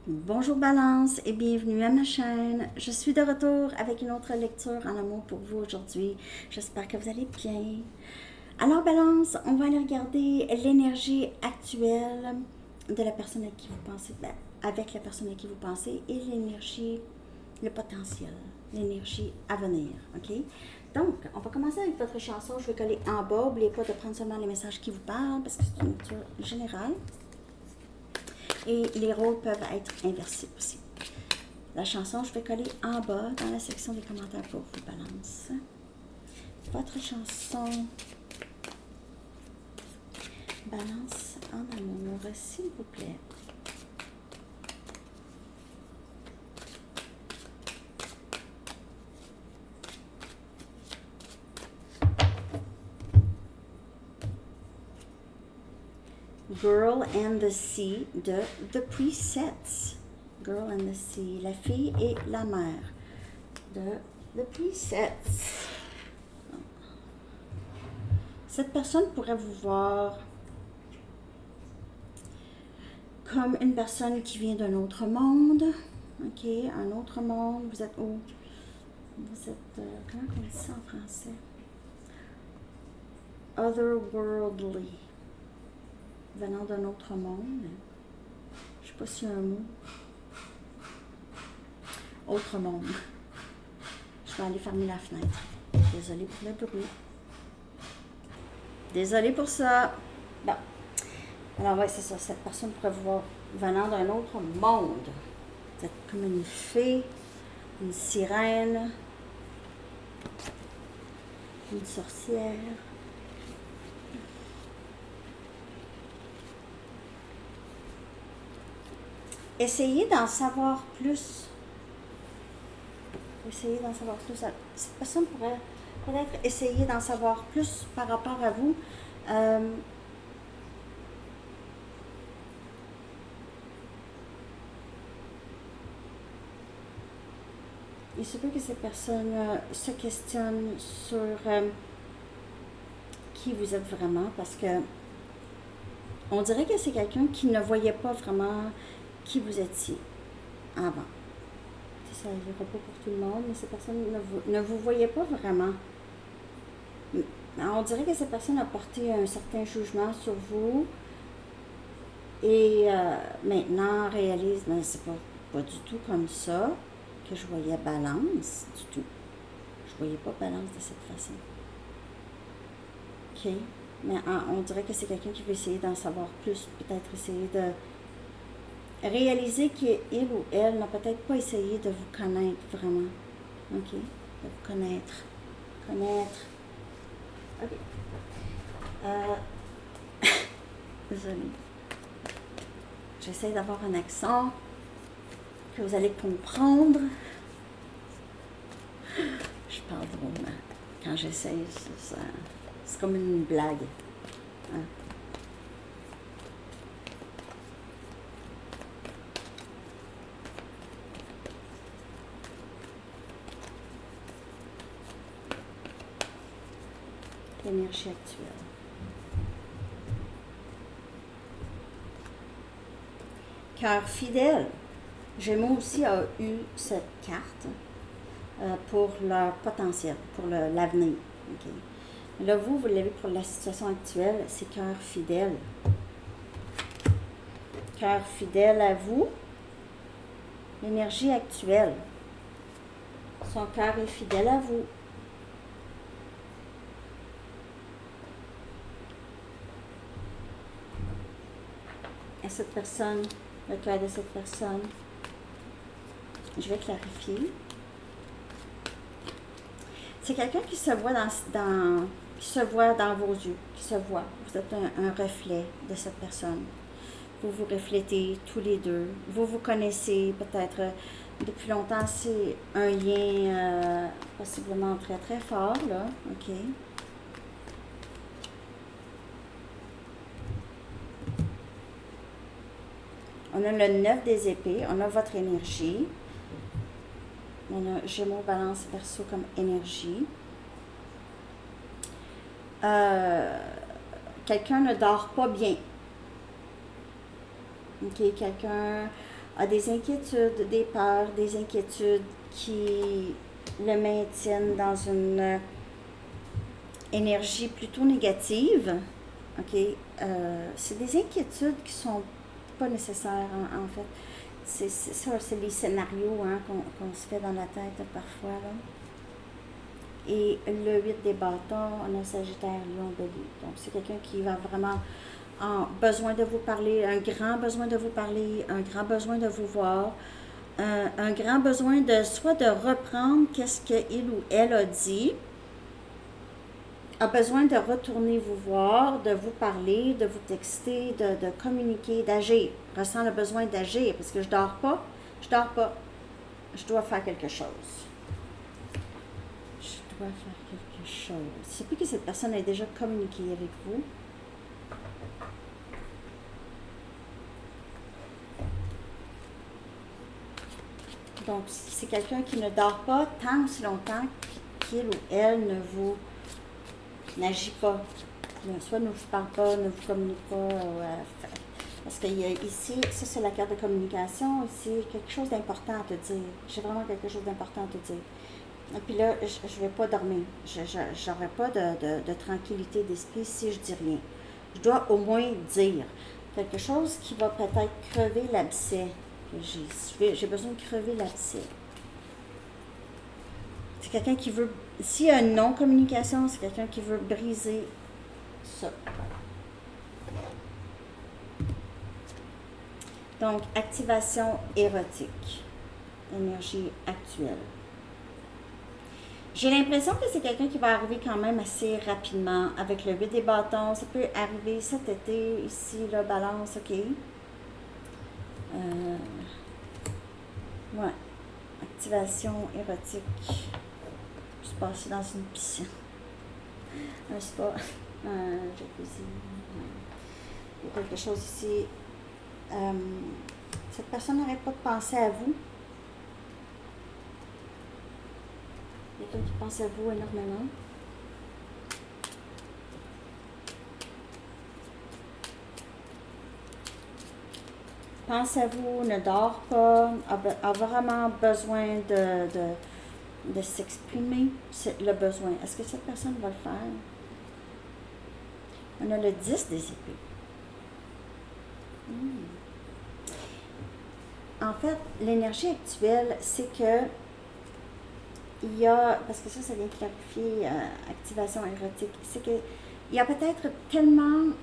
Bonjour Balance et bienvenue à ma chaîne. Je suis de retour avec une autre lecture en amour pour vous aujourd'hui. J'espère que vous allez bien. Alors Balance, on va aller regarder l'énergie actuelle de la personne à qui vous pensez, avec la personne à qui vous pensez et l'énergie, le potentiel, l'énergie à venir, ok? Donc, on va commencer avec votre chanson. Je vais coller en bas. N'oubliez pas de prendre seulement les messages qui vous parlent parce que c'est une lecture générale. Et les rôles peuvent être inversés aussi. La chanson, je vais coller en bas dans la section des commentaires pour vous, Balance. Votre chanson, Balance en amour, s'il vous plaît. Girl and the Sea de The Presets. Girl and the Sea, la fille et la mère de The Presets. Cette personne pourrait vous voir comme une personne qui vient d'un autre monde. Ok, un autre monde. Vous êtes où? Vous êtes, comment on dit ça en français? Otherworldly. Venant d'un autre monde. Je ne sais pas s'il y a un mot. Autre monde. Je vais aller fermer la fenêtre. Désolée pour le bruit. Désolée pour ça. Bon. Alors, ouais, c'est ça. Cette personne pourrait vous voir venant d'un autre monde. Vous êtes comme une fée, une sirène, une sorcière. Essayez d'en savoir plus. Essayez d'en savoir plus. Cette personne pourrait peut-être essayer d'en savoir plus par rapport à vous. Il se peut que ces personnes se questionnent sur qui vous êtes vraiment, parce que on dirait que c'est quelqu'un qui ne voyait pas vraiment qui vous étiez avant. Ça n'ira pas pour tout le monde, mais ces personnes ne vous voyaient pas vraiment. On dirait que cette personne a porté un certain jugement sur vous et maintenant réalise que c'est pas du tout comme ça que je voyais Balance, du tout. Je voyais pas Balance de cette façon. Ok, mais on dirait que c'est quelqu'un qui veut essayer d'en savoir plus, peut-être essayer de réaliser qu'il ou elle n'a peut-être pas essayé de vous connaître vraiment. Ok, de vous connaître. Ok. Désolée. J'essaie d'avoir un accent que vous allez comprendre. Je parle drôlement. Quand j'essaie, c'est comme une blague. Hein? L'énergie actuelle. Cœur fidèle. Gémeaux aussi a eu cette carte pour leur potentiel, pour l'avenir. Okay. Là, vous l'avez pour la situation actuelle, c'est cœur fidèle. Cœur fidèle à vous. L'énergie actuelle. Son cœur est fidèle à vous. Et cette personne, le cœur de cette personne, je vais clarifier. C'est quelqu'un qui se voit qui se voit dans vos yeux, qui se voit. Vous êtes un reflet de cette personne. Vous vous reflétez tous les deux. Vous vous connaissez peut-être depuis longtemps. C'est un lien possiblement très très fort, là. OK. On a le 9 des épées. On a votre énergie. On a Gémeaux, Balance, Verseau comme énergie. Quelqu'un ne dort pas bien. Ok, quelqu'un a des inquiétudes, des peurs, des inquiétudes qui le maintiennent dans une énergie plutôt négative, ok? C'est des inquiétudes qui sont pas nécessaires en fait. C'est ça, c'est les scénarios hein, qu'on se fait dans la tête parfois. Là. Et le 8 des bâtons, on a Sagittaire, Lion, Bélier. Donc c'est quelqu'un qui va vraiment en besoin de vous parler, un grand besoin de vous parler, un grand besoin de vous voir, un grand besoin de soit de reprendre qu'est-ce qu'il ou elle a dit, a besoin de retourner vous voir, de vous parler, de vous texter, de communiquer, d'agir. Ressent le besoin d'agir parce que je dors pas, je dois faire quelque chose. Je dois faire quelque chose. C'est plus que cette personne ait déjà communiqué avec vous. Donc, c'est quelqu'un qui ne dort pas tant aussi longtemps qu'il ou elle ne vous n'agit pas. Soit ne vous parle pas, ne vous communique pas. Parce qu'il y a ici, ça c'est la carte de communication, ici, quelque chose d'important à te dire. J'ai vraiment quelque chose d'important à te dire. Et puis là, je ne vais pas dormir. Je n'aurai pas de tranquillité d'esprit si je dis rien. Je dois au moins dire quelque chose qui va peut-être crever l'abcès que j'ai. J'ai besoin de crever l'abcès. C'est quelqu'un qui veut, s'il y a une non-communication, c'est quelqu'un qui veut briser ça. Donc, activation érotique, énergie actuelle. J'ai l'impression que c'est quelqu'un qui va arriver quand même assez rapidement avec le 8 des bâtons. Ça peut arriver cet été, ici, là, balance, ok. Ouais. Activation érotique. Se passer dans une piscine. Un spa. Un jacuzzi. Il y a quelque chose ici. Cette personne n'arrête pas de penser à vous. Il y a quelqu'un qui pense à vous énormément. Pense à vous, ne dort pas, a vraiment besoin de s'exprimer, c'est le besoin. Est-ce que cette personne va le faire? On a le 10 des épées. En fait, l'énergie actuelle, c'est que il y a, parce que ça vient clarifier activation érotique, c'est que il y a peut-être tellement,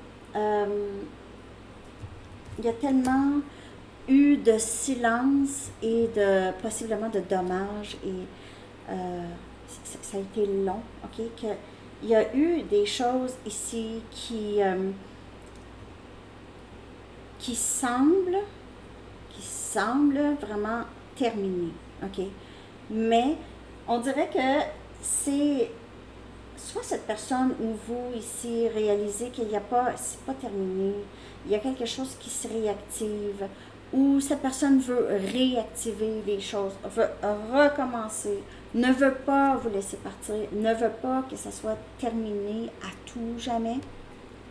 il y a tellement eu de silence et de possiblement de dommages et ça a été long, ok, qu'il y a eu des choses ici qui semblent vraiment terminées, ok, mais on dirait que c'est soit cette personne ou vous ici réalisez qu'il n'y a pas, c'est pas terminé, il y a quelque chose qui se réactive, ou cette personne veut réactiver les choses, veut recommencer, ne veut pas vous laisser partir, ne veut pas que ça soit terminé à tout jamais,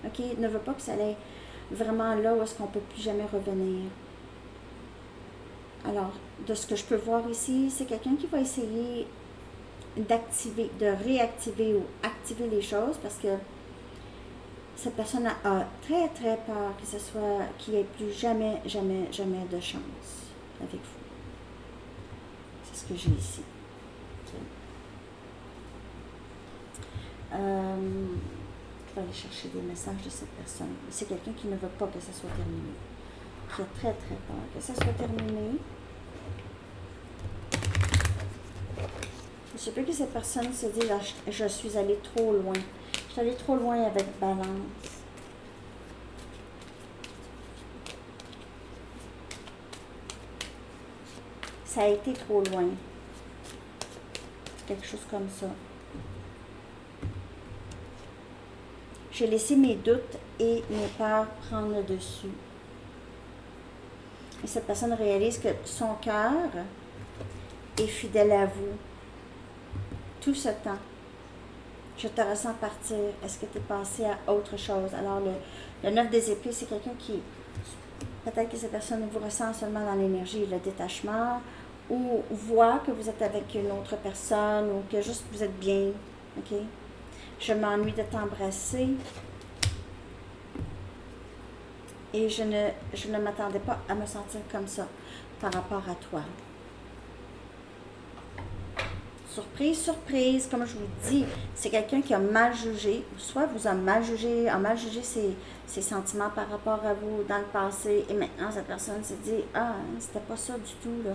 ok, ne veut pas que ça aille vraiment là où est-ce qu'on ne peut plus jamais revenir. Alors, de ce que je peux voir ici, c'est quelqu'un qui va essayer d'activer, de réactiver ou activer les choses parce que cette personne a très très peur que ce soit, qu'il n'y ait plus jamais de chance avec vous. C'est ce que j'ai ici. Okay. Je vais aller chercher des messages de cette personne. C'est quelqu'un qui ne veut pas que ça soit terminé. Qui a très très peur que ça soit terminé. Je sais plus que cette personne se dit, je suis allée trop loin. Je suis allée trop loin avec balance. Ça a été trop loin. Quelque chose comme ça. J'ai laissé mes doutes et mes peurs prendre le dessus. Et cette personne réalise que son cœur est fidèle à vous. Tout ce temps. Je te ressens partir. Est-ce que tu es passé à autre chose? Alors, le 9 des épées, c'est quelqu'un qui Peut-être que cette personne vous ressent seulement dans l'énergie, le détachement, ou voit que vous êtes avec une autre personne, ou que juste vous êtes bien. OK? Je m'ennuie de t'embrasser. Et je ne m'attendais pas à me sentir comme ça par rapport à toi. Surprise, surprise, comme je vous dis, c'est quelqu'un qui a mal jugé, soit vous a mal jugé ses sentiments par rapport à vous dans le passé, et maintenant cette personne s'est dit, ah, c'était pas ça du tout, là.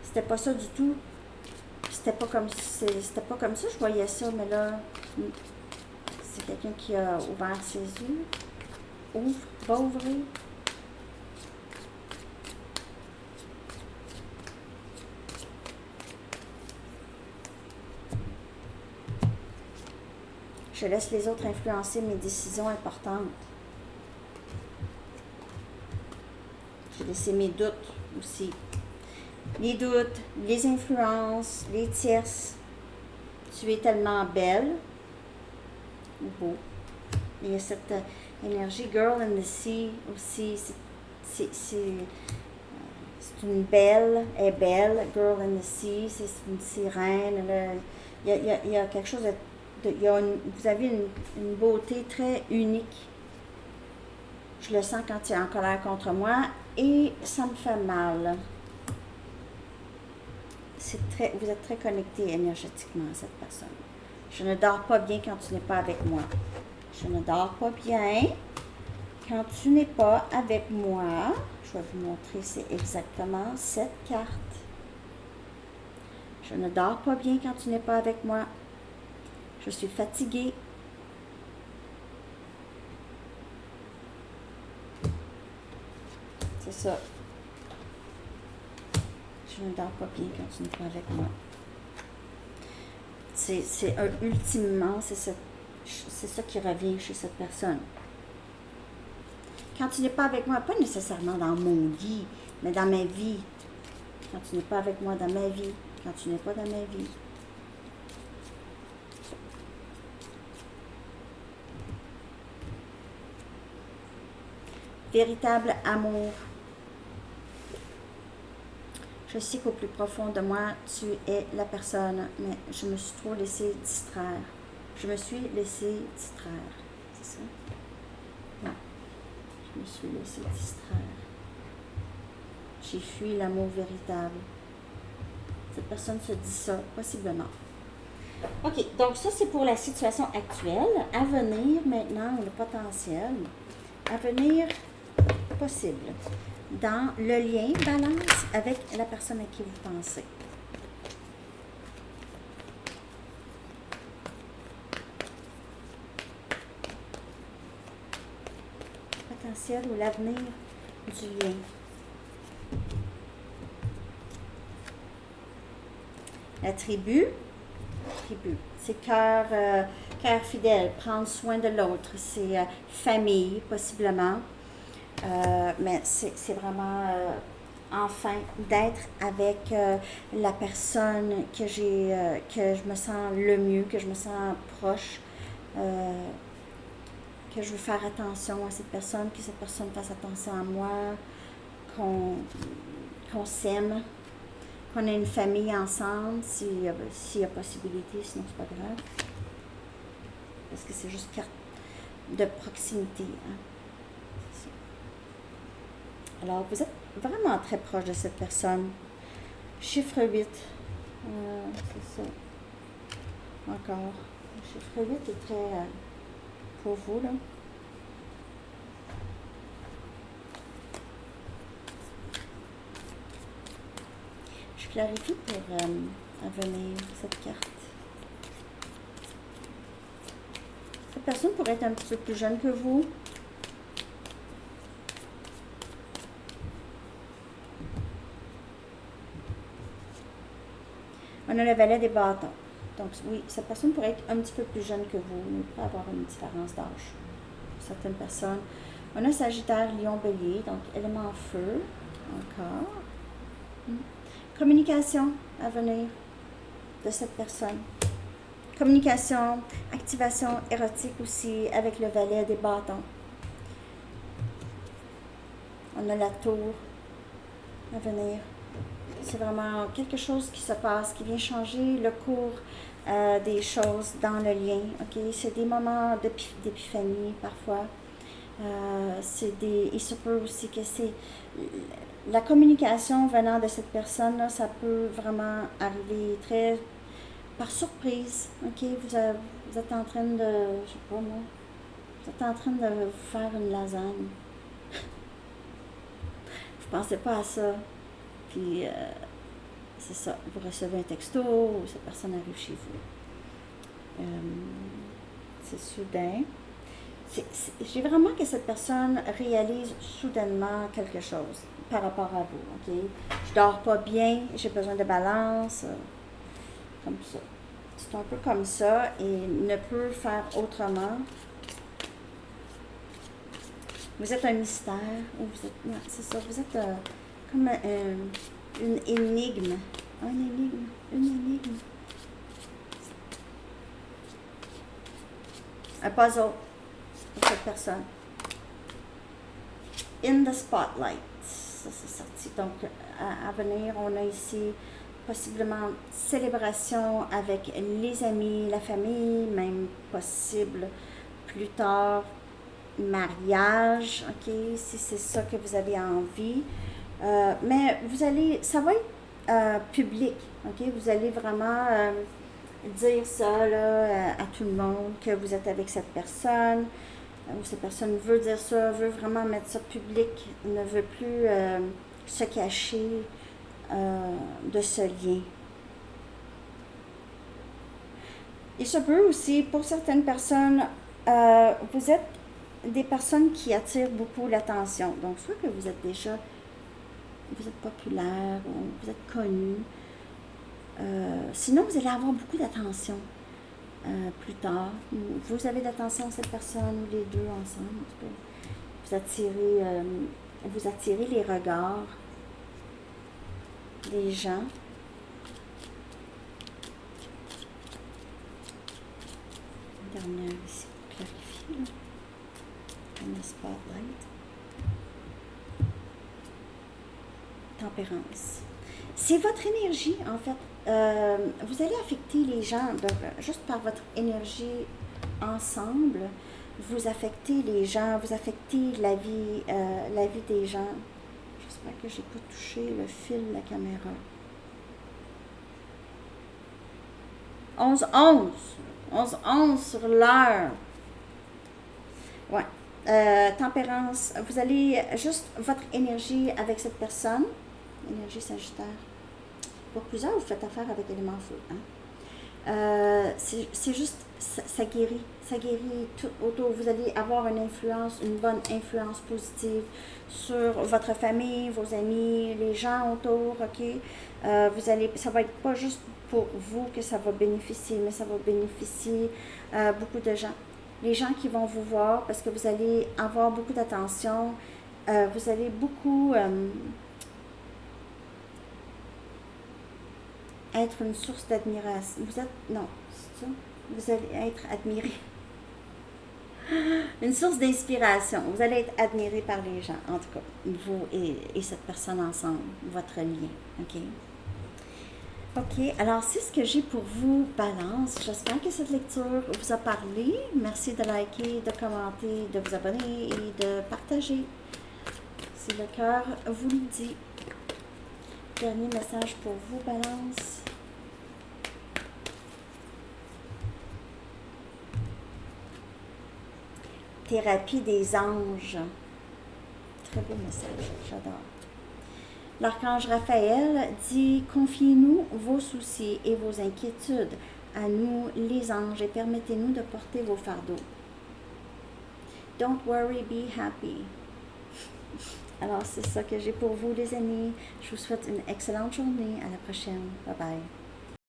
C'était pas ça du tout. C'était pas comme ça, je voyais ça, mais là, c'est quelqu'un qui a ouvert ses yeux. Va ouvrir. Je laisse les autres influencer mes décisions importantes. J'ai laissé mes doutes aussi. Les doutes, les influences, les tierces. Tu es tellement belle ou beau. Il y a cette énergie Girl in the Sea aussi. C'est une belle, elle est belle, Girl in the Sea. C'est une sirène. Il y a quelque chose de vous avez une beauté très unique. Je le sens quand tu es en colère contre moi et ça me fait mal. Vous êtes très connecté énergétiquement à cette personne. Je ne dors pas bien quand tu n'es pas avec moi. Je ne dors pas bien quand tu n'es pas avec moi. Je vais vous montrer, c'est exactement cette carte. Je ne dors pas bien quand tu n'es pas avec moi. Je suis fatiguée. C'est ça. Je ne dors pas bien quand tu n'es pas avec moi. Ultimement, c'est ça qui revient chez cette personne. Quand tu n'es pas avec moi, pas nécessairement dans mon lit, mais dans ma vie. Quand tu n'es pas avec moi dans ma vie. Quand tu n'es pas dans ma vie. Véritable amour. Je sais qu'au plus profond de moi, tu es la personne, mais je me suis trop laissée distraire. Je me suis laissée distraire. C'est ça? Ouais. Je me suis laissée distraire. J'ai fui l'amour véritable. Cette personne se dit ça, possiblement. OK, donc ça, c'est pour la situation actuelle. À venir, maintenant, le potentiel. À venir, possible. Dans le lien balance avec la personne à qui vous pensez. Potentiel ou l'avenir du lien. La tribu, c'est cœur fidèle, prendre soin de l'autre, c'est famille possiblement. Mais c'est vraiment enfin d'être avec la personne que je me sens le mieux, que je me sens proche, que je veux faire attention à cette personne, que cette personne fasse attention à moi, qu'on s'aime, qu'on ait une famille ensemble, s'il y a possibilité, sinon c'est pas grave. Parce que c'est juste carte de proximité. Hein. Alors, vous êtes vraiment très proche de cette personne. Chiffre 8. C'est ça. Encore. Le chiffre 8 est très pour vous, là. Je clarifie pour venir cette carte. Cette personne pourrait être un petit peu plus jeune que vous. On a le valet des bâtons. Donc, oui, cette personne pourrait être un petit peu plus jeune que vous, mais peut avoir une différence d'âge. Certaines personnes. On a Sagittaire, Lion, Bélier, donc élément feu. Encore. Communication à venir de cette personne. Communication, activation érotique aussi avec le valet des bâtons. On a la tour à venir. C'est vraiment quelque chose qui se passe, qui vient changer le cours des choses dans le lien. Ok, c'est des moments d'épiphanie parfois. Il se peut aussi que c'est la communication venant de cette personne-là, ça peut vraiment arriver très par surprise. Ok, vous êtes en train de, je sais pas moi, vous êtes en train de vous faire une lasagne. Vous pensez pas à ça. Puis c'est ça, vous recevez un texto ou cette personne arrive chez vous. C'est soudain. J'ai vraiment que cette personne réalise soudainement quelque chose par rapport à vous. Ok, je dors pas bien, j'ai besoin de balance, comme ça. C'est un peu comme ça et ne peut faire autrement. Vous êtes un mystère ou vous êtes, non, c'est ça, vous êtes comme une énigme. Une énigme. Un puzzle pour cette personne. In the spotlight. Ça, c'est sorti. Donc, à venir, on a ici possiblement célébration avec les amis, la famille, même possible plus tard, mariage, ok, si c'est ça que vous avez envie. Mais ça va être public, ok, vous allez vraiment dire ça là, à tout le monde que vous êtes avec cette personne, ou cette personne veut dire ça, veut vraiment mettre ça public, ne veut plus se cacher de ce lien. Il se peut aussi, pour certaines personnes, vous êtes des personnes qui attirent beaucoup l'attention. Donc, soit que vous êtes populaire, ou vous êtes connu. Sinon, vous allez avoir beaucoup d'attention plus tard. Vous avez l'attention de cette personne, ou les deux ensemble. En tout cas, vous attirez les regards des gens. Une dernière ici pour clarifier. Là. Comme le spotlight. Tempérance. C'est votre énergie, en fait. Vous allez affecter les gens juste par votre énergie ensemble. Vous affectez les gens, vous affectez la vie des gens. J'espère que j'ai pas touché le fil de la caméra. 11-11. 11-11 sur l'heure. Ouais. Tempérance, vous allez juste votre énergie avec cette personne, énergie Sagittaire. Pour plusieurs, vous faites affaire avec l'élément feu. Hein? C'est juste, ça guérit tout autour. Vous allez avoir une bonne influence positive sur votre famille, vos amis, les gens autour, ok? Ça va être pas juste pour vous que ça va bénéficier, mais ça va bénéficier beaucoup de gens. Les gens qui vont vous voir, parce que vous allez avoir beaucoup d'attention, vous allez beaucoup être une source d'admiration. Non, c'est ça? Vous allez être admiré. Une source d'inspiration. Vous allez être admiré par les gens, en tout cas, vous et cette personne ensemble, votre lien, ok? Ok, alors c'est ce que j'ai pour vous, Balance. J'espère que cette lecture vous a parlé. Merci de liker, de commenter, de vous abonner et de partager. Si le cœur vous le dit. Dernier message pour vous, Balance. Thérapie des anges. Très beau message, j'adore. L'archange Raphaël dit « Confiez-nous vos soucis et vos inquiétudes à nous, les anges, et permettez-nous de porter vos fardeaux. Don't worry, be happy. » Alors, c'est ça que j'ai pour vous, les amis. Je vous souhaite une excellente journée. À la prochaine. Bye bye.